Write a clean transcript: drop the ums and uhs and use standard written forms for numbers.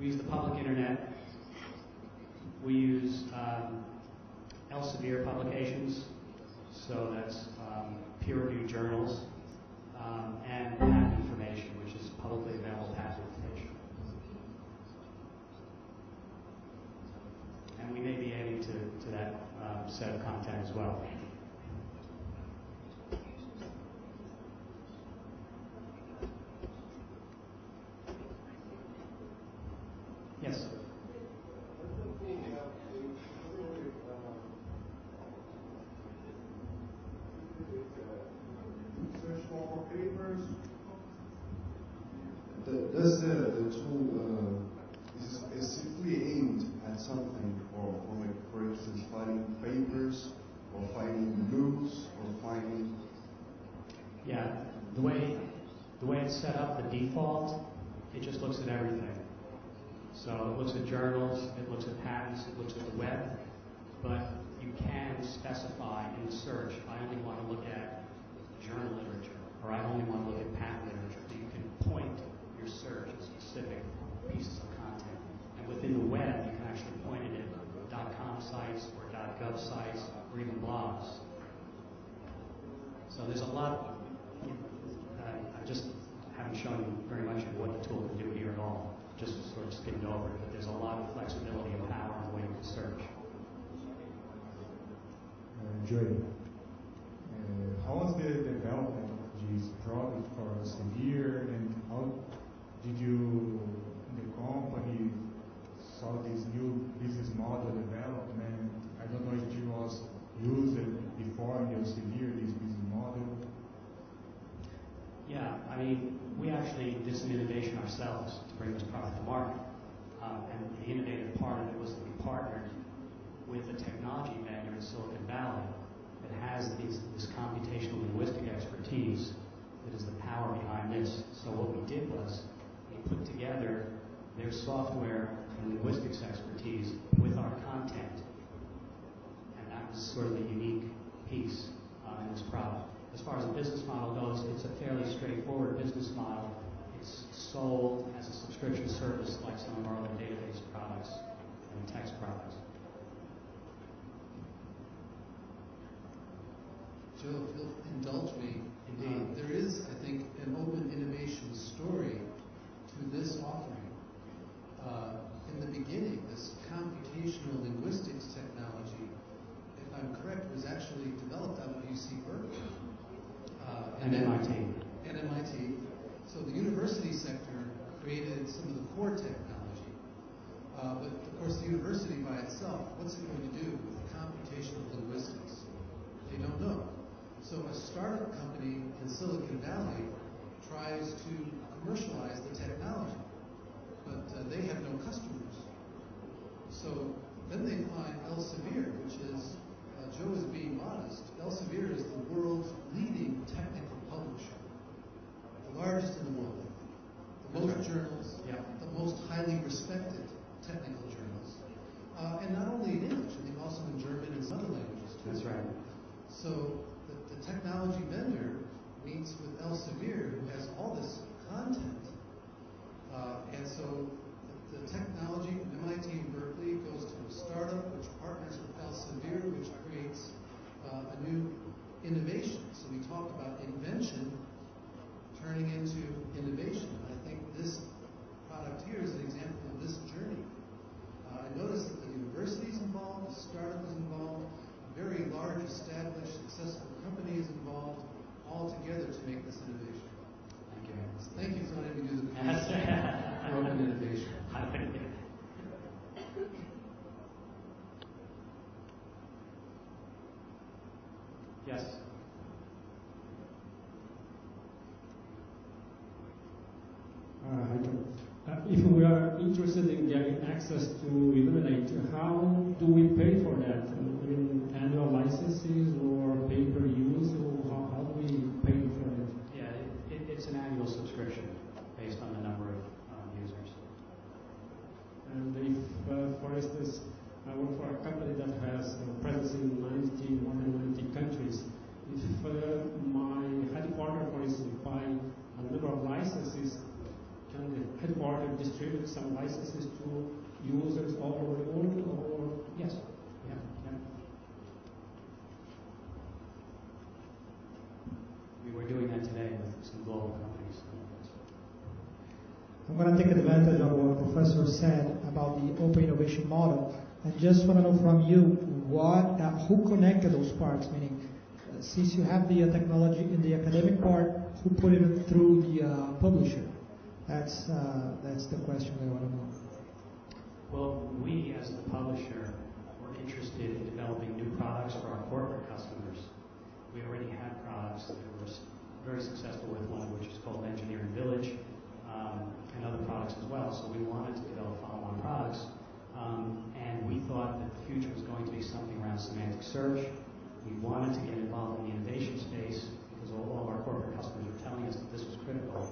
We use the public internet. We use Elsevier publications, so that's peer-reviewed journals, and patent information, which is publicly available patent information. And we may be adding to that set of content as well. Yes. Search for papers. Does the tool is specifically aimed at something, for instance, finding papers, or finding news, or finding? Yeah, the way it's set up, the default, it just looks at everything. So it looks at journals, it looks at patents, it looks at the web, but you can specify in the search, I only want to look at journal literature, or I only want to look at patent literature. So you can point your search at specific pieces of content. And within the web, you can actually point it at .com sites, or .gov sites, or even blogs. So there's a lot, I just haven't shown you very much of what the tool can do here at all. Just sort of skimmed over it, but there's a lot of flexibility and power in the way you can search. Joey, how was the development of this product for Elsevier, and how did you, the company, saw this new business model development? I don't know if it was used before in Elsevier, this business model. Yeah, I mean, we actually did some innovation ourselves to bring this product to market. And the innovative part of it was that we partnered with a technology vendor in Silicon Valley that has this computational linguistic expertise that is the power behind this. So what we did was we put together their software and linguistics expertise with our content. And that was sort of the unique piece in this product. As far as the business model goes, it's a fairly straightforward business model. It's sold as a subscription service like some of our other database products and text products. Joe, if you'll indulge me, Indeed. there is, I think, an open innovation story to this offering. In the beginning, this computational linguistics technology, if I'm correct, was actually developed out of UC Berkeley. And MIT. And MIT. So the university sector created some of the core technology. But of course the university by itself, what's it going to do with computational linguistics? They don't know. So a startup company in Silicon Valley tries to commercialize the technology, but they have no customers. So then they find Elsevier, which is, Joe is being modest, Elsevier is the world's leading technical publisher, the largest in the world, the most journals, the most highly respected technical journals, and not only in English, I think also in German and some other languages too. That's right. So the technology vendor meets with Elsevier, who has all this content, and so the technology from MIT and Berkeley goes to a startup which partners with Elsevier, which creates a new innovation. So we talk about invention turning into innovation. I think this product here is an example of this journey. I noticed that the university is involved, the startup is involved, a very large, established, successful company is involved, all together to make this innovation. Thank you. So thank you for letting me do the for open innovation. Yes. If we are interested in getting access to ilumin8, how do we pay for that? In annual licenses or pay-per-use, or how do we pay for it? Yeah, it's an annual subscription based on the number of users. And if, for instance, I work for a company that has a presence in more than 90 countries, if my headquarters, for instance, buy a number of licenses, can the headquarters distribute some licenses licenses to users all over the world, or yes? Yeah. We're doing that today with some global companies. I'm going to take advantage of what Professor said about the open innovation model, and just want to know from you who connected those parts, meaning since you have the technology in the academic part, who put it through the publisher? That's the question that I want to know. Well, we as the publisher were interested in developing new products for our corporate customers. We already had products that were very successful with, one of which is called Engineering Village, and other products as well. So we wanted to develop follow-on products, and we thought that the future was going to be something around semantic search. We wanted to get involved in the innovation space because all of our corporate customers were telling us that this was critical.